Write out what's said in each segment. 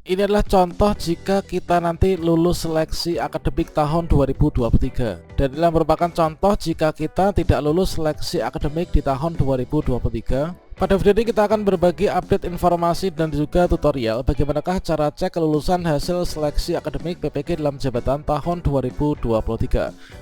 Ini adalah contoh jika kita nanti lulus seleksi akademik tahun 2023. Dan inilah merupakan contoh jika kita tidak lulus seleksi akademik di tahun 2023. Pada video ini kita akan berbagi update informasi dan juga tutorial bagaimanakah cara cek kelulusan hasil seleksi akademik PPG dalam jabatan tahun 2023.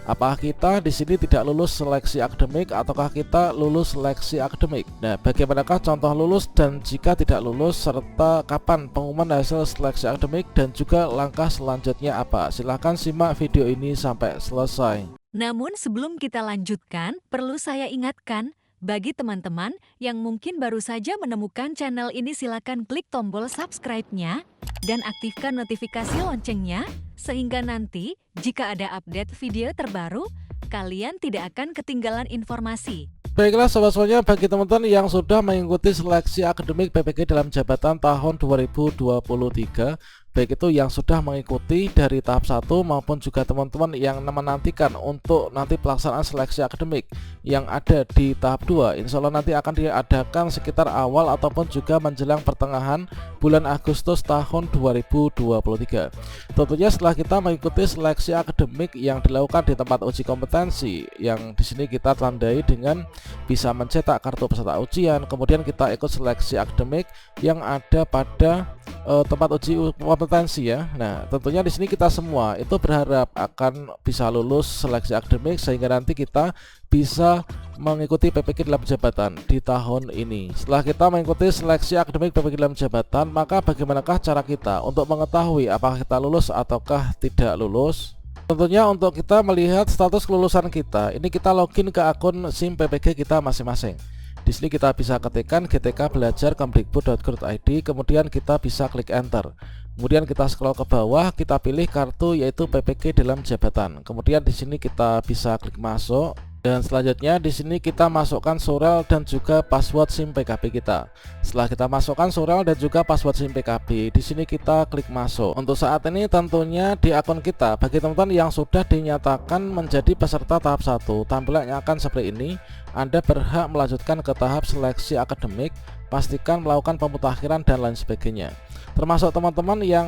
Apakah kita di sini tidak lulus seleksi akademik ataukah kita lulus seleksi akademik? Nah, bagaimanakah contoh lulus dan jika tidak lulus serta kapan pengumuman hasil seleksi akademik dan juga langkah selanjutnya apa? Silahkan simak video ini sampai selesai. Namun sebelum kita lanjutkan, perlu saya ingatkan, bagi teman-teman yang mungkin baru saja menemukan channel ini, silakan klik tombol subscribe-nya dan aktifkan notifikasi loncengnya, sehingga nanti jika ada update video terbaru, kalian tidak akan ketinggalan informasi. Baiklah sobat-sobatnya, bagi teman-teman yang sudah mengikuti seleksi akademik PPG dalam jabatan tahun 2023, baik itu yang sudah mengikuti dari tahap 1 maupun juga teman-teman yang menantikan untuk nanti pelaksanaan seleksi akademik yang ada di tahap 2, insya Allah nanti akan diadakan sekitar awal ataupun juga menjelang pertengahan bulan Agustus tahun 2023. Tentunya setelah kita mengikuti seleksi akademik yang dilakukan di tempat uji kompetensi, yang di sini kita tandai dengan bisa mencetak kartu peserta ujian, kemudian kita ikut seleksi akademik yang ada pada tempat uji kompetensi ya. Nah, tentunya di sini kita semua itu berharap akan bisa lulus seleksi akademik sehingga nanti kita bisa mengikuti PPG dalam jabatan di tahun ini. Setelah kita mengikuti seleksi akademik PPG dalam jabatan, maka bagaimanakah cara kita untuk mengetahui apakah kita lulus ataukah tidak lulus? Tentunya untuk kita melihat status kelulusan kita, ini kita login ke akun SIM PPG kita masing-masing. Di sini kita bisa ketikkan gtkbelajar.kemdikbud.go.id, kemudian kita bisa klik enter. Kemudian kita scroll ke bawah, kita pilih kartu yaitu PPG dalam jabatan. Kemudian di sini kita bisa klik masuk. Dan selanjutnya di sini kita masukkan surel dan juga password SIM PKB kita. Setelah kita masukkan surel dan juga password SIM PKB, di sini kita klik masuk. Untuk saat ini tentunya di akun kita, bagi teman-teman yang sudah dinyatakan menjadi peserta tahap 1, tampilannya akan seperti ini. Anda berhak melanjutkan ke tahap seleksi akademik, pastikan melakukan pemutakhiran dan lain sebagainya. Termasuk teman-teman yang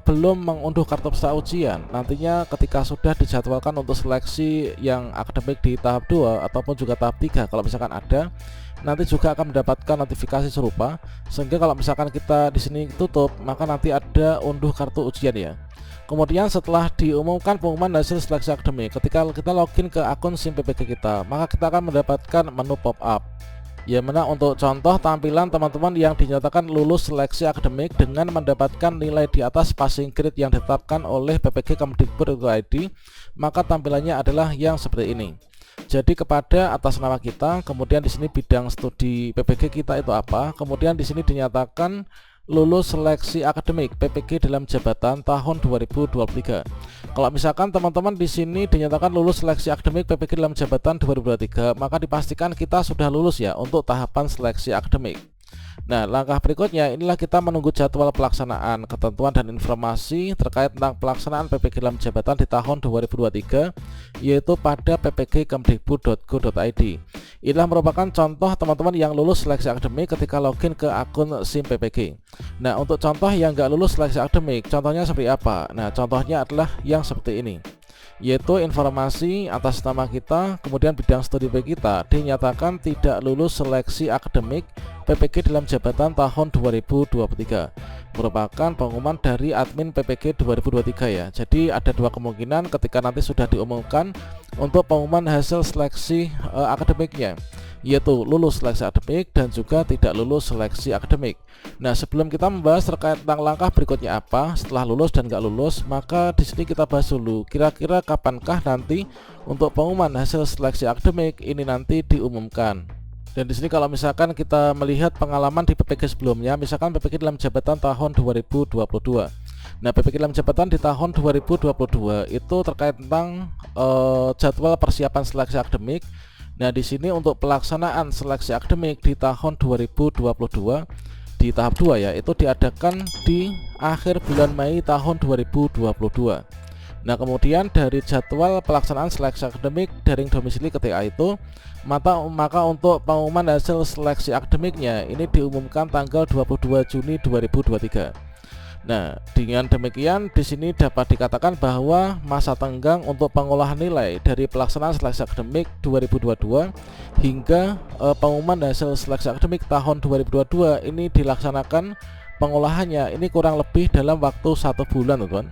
belum mengunduh kartu peserta ujian, nantinya ketika sudah dijadwalkan untuk seleksi yang akademik di tahap 2 ataupun juga tahap 3, kalau misalkan ada, nanti juga akan mendapatkan notifikasi serupa, sehingga kalau misalkan kita di sini tutup, maka nanti ada unduh kartu ujian ya. Kemudian setelah diumumkan pengumuman hasil seleksi akademik, ketika kita login ke akun SIM PPG kita, maka kita akan mendapatkan menu pop-up. Ya, mana untuk contoh tampilan teman-teman yang dinyatakan lulus seleksi akademik dengan mendapatkan nilai di atas passing grade yang ditetapkan oleh PPG Kemdikbud.go.id, maka tampilannya adalah yang seperti ini. Jadi kepada atas nama kita, kemudian di sini bidang studi PPG kita itu apa, kemudian di sini dinyatakan lulus seleksi akademik PPG dalam jabatan tahun 2023. Kalau misalkan teman-teman di sini dinyatakan lulus seleksi akademik PPG dalam jabatan 2023, maka dipastikan kita sudah lulus ya untuk tahapan seleksi akademik. Nah, langkah berikutnya inilah kita menunggu jadwal pelaksanaan, ketentuan dan informasi terkait tentang pelaksanaan PPG dalam jabatan di tahun 2023, yaitu pada ppg.kemdikbud.go.id. Inilah merupakan contoh teman-teman yang lulus seleksi akademik ketika login ke akun SIM PPG. Nah, untuk contoh yang nggak lulus seleksi akademik, contohnya seperti apa? Nah, contohnya adalah yang seperti ini, yaitu informasi atas nama kita, kemudian bidang studi kita dinyatakan tidak lulus seleksi akademik PPG dalam jabatan tahun 2023, merupakan pengumuman dari admin PPG 2023 ya. Jadi ada dua kemungkinan ketika nanti sudah diumumkan untuk pengumuman hasil seleksi akademiknya, yaitu lulus seleksi akademik dan juga tidak lulus seleksi akademik. Nah, sebelum kita membahas terkait tentang langkah berikutnya apa setelah lulus dan nggak lulus, maka di sini kita bahas dulu kira-kira kapankah nanti untuk pengumuman hasil seleksi akademik ini nanti diumumkan. Dan di sini kalau misalkan kita melihat pengalaman di PPG sebelumnya, misalkan PPG dalam jabatan tahun 2022. Nah, PPG dalam jabatan di tahun 2022 itu terkait tentang jadwal persiapan seleksi akademik. Nah, di sini untuk pelaksanaan seleksi akademik di tahun 2022 di tahap 2 ya, itu diadakan di akhir bulan Mei tahun 2022. Nah, kemudian dari jadwal pelaksanaan seleksi akademik daring domisili KTA itu, maka untuk pengumuman hasil seleksi akademiknya ini diumumkan tanggal 22 Juni 2023. Nah, dengan demikian di sini dapat dikatakan bahwa masa tenggang untuk pengolahan nilai dari pelaksanaan seleksi akademik 2022 hingga pengumuman hasil seleksi akademik tahun 2022 ini dilaksanakan pengolahannya ini kurang lebih dalam waktu 1 bulan, teman-teman.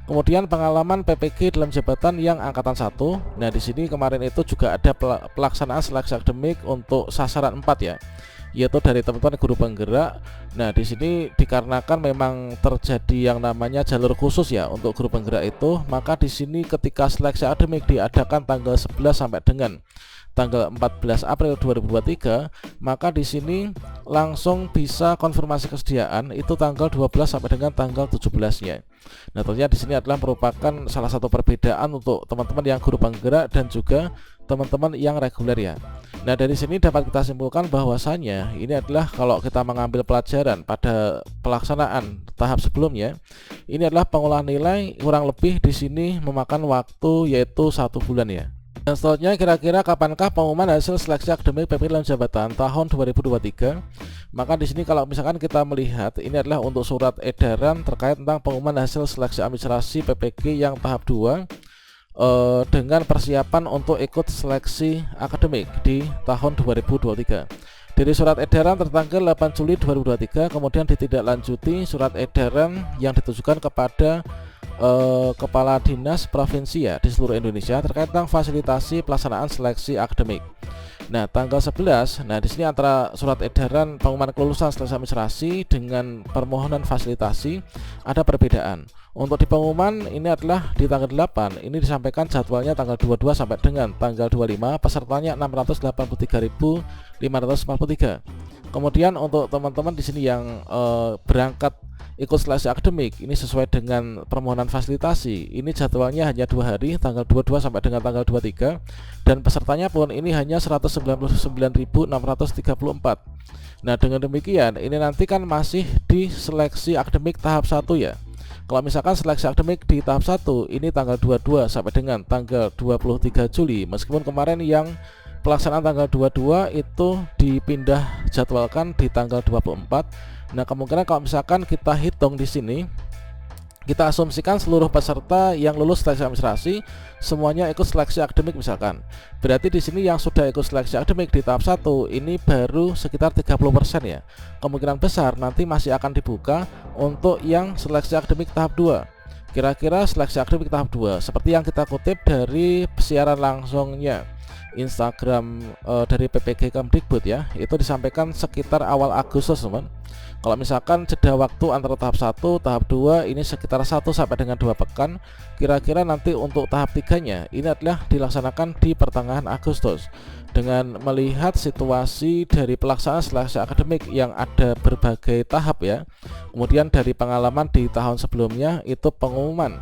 Kemudian pengalaman PPG dalam jabatan yang angkatan 1. Nah, di sini kemarin itu juga ada pelaksanaan seleksi akademik untuk sasaran 4 ya, yaitu dari teman-teman guru penggerak. Nah, di sini dikarenakan memang terjadi yang namanya jalur khusus ya untuk guru penggerak itu, maka di sini ketika seleksi akademik diadakan tanggal 11 sampai dengan tanggal 14 April 2023, maka di sini langsung bisa konfirmasi kesediaan itu tanggal 12 sampai dengan tanggal 17-nya. Nah, tentunya di sini adalah merupakan salah satu perbedaan untuk teman-teman yang guru penggerak dan juga teman-teman yang reguler ya. Nah, dari sini dapat kita simpulkan bahwasannya ini adalah kalau kita mengambil pelajaran pada pelaksanaan tahap sebelumnya, ini adalah pengolahan nilai kurang lebih di sini memakan waktu yaitu 1 bulan ya. Dan selanjutnya kira-kira kapankah pengumuman hasil seleksi akademik PPG dalam jabatan tahun 2023? Maka di sini kalau misalkan kita melihat ini adalah untuk surat edaran terkait tentang pengumuman hasil seleksi administrasi PPG yang tahap 2 dengan persiapan untuk ikut seleksi akademik di tahun 2023. Dari surat edaran tertanggal 8 Juli 2023 kemudian ditindaklanjuti surat edaran yang ditujukan kepada kepala dinas provinsi ya di seluruh Indonesia terkait tentang fasilitasi pelaksanaan seleksi akademik. Nah, tanggal 11, nah di sini antara surat edaran pengumuman kelulusan seleksi administrasi dengan permohonan fasilitasi ada perbedaan. Untuk di pengumuman ini adalah di tanggal 8, ini disampaikan jadwalnya tanggal 22 sampai dengan tanggal 25, pesertanya 683.543. Kemudian untuk teman-teman di sini yang berangkat ikut seleksi akademik ini sesuai dengan permohonan fasilitasi, ini jadwalnya hanya 2 hari, tanggal 22 sampai dengan tanggal 23, dan pesertanya pun ini hanya 199.634. Nah, dengan demikian ini nanti kan masih di seleksi akademik tahap 1 ya. Kalau misalkan seleksi akademik di tahap 1 ini tanggal 22 sampai dengan tanggal 23 Juli, meskipun kemarin yang pelaksanaan tanggal 22 itu dipindah jadwalkan di tanggal 24. Nah, kemungkinan kalau misalkan kita hitung di sini, kita asumsikan seluruh peserta yang lulus seleksi administrasi semuanya ikut seleksi akademik misalkan. Berarti di sini yang sudah ikut seleksi akademik di tahap 1 ini baru sekitar 30% ya. Kemungkinan besar nanti masih akan dibuka untuk yang seleksi akademik tahap 2. Kira-kira seleksi akademik tahap 2 seperti yang kita kutip dari siaran langsungnya Instagram dari PPG Kemdikbud ya, itu disampaikan sekitar awal Agustus, teman. Kalau misalkan jeda waktu antara tahap 1, tahap 2 ini sekitar 1 sampai dengan 2 pekan. Kira-kira nanti untuk tahap 3-nya ini adalah dilaksanakan di pertengahan Agustus. Dengan melihat situasi dari pelaksanaan seleksi akademik yang ada berbagai tahap ya, kemudian dari pengalaman di tahun sebelumnya itu pengumuman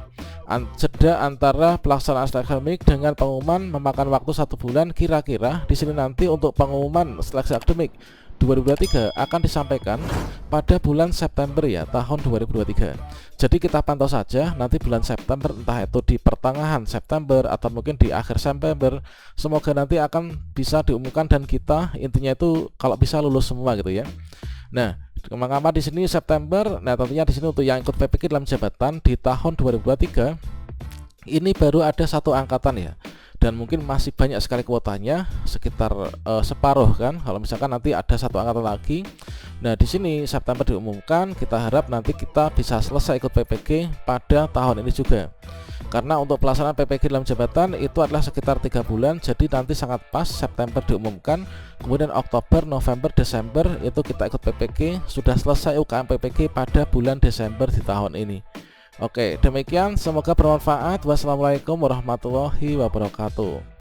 jeda antara pelaksanaan seleksi akademik dengan pengumuman memakan waktu 1 bulan. Kira-kira di sini nanti untuk pengumuman seleksi akademik 2023 akan disampaikan pada bulan September ya, tahun 2023. Jadi kita pantau saja nanti bulan September, entah itu di pertengahan September atau mungkin di akhir September. Semoga nanti akan bisa diumumkan dan kita intinya itu kalau bisa lulus semua gitu ya. Nah, mengapa di sini September? Nah, tentunya di sini untuk yang ikut PPG dalam jabatan di tahun 2023 ini baru ada 1 angkatan ya. Dan mungkin masih banyak sekali kuotanya, sekitar separuh kan. Kalau misalkan nanti ada 1 angkatan lagi. Nah, di sini September diumumkan, kita harap nanti kita bisa selesai ikut PPG pada tahun ini juga. Karena untuk pelaksanaan PPG dalam jabatan itu adalah sekitar 3 bulan, jadi nanti sangat pas September diumumkan, kemudian Oktober, November, Desember itu kita ikut PPG, sudah selesai UKM PPG pada bulan Desember di tahun ini. Oke, demikian, semoga bermanfaat. Wassalamualaikum warahmatullahi wabarakatuh.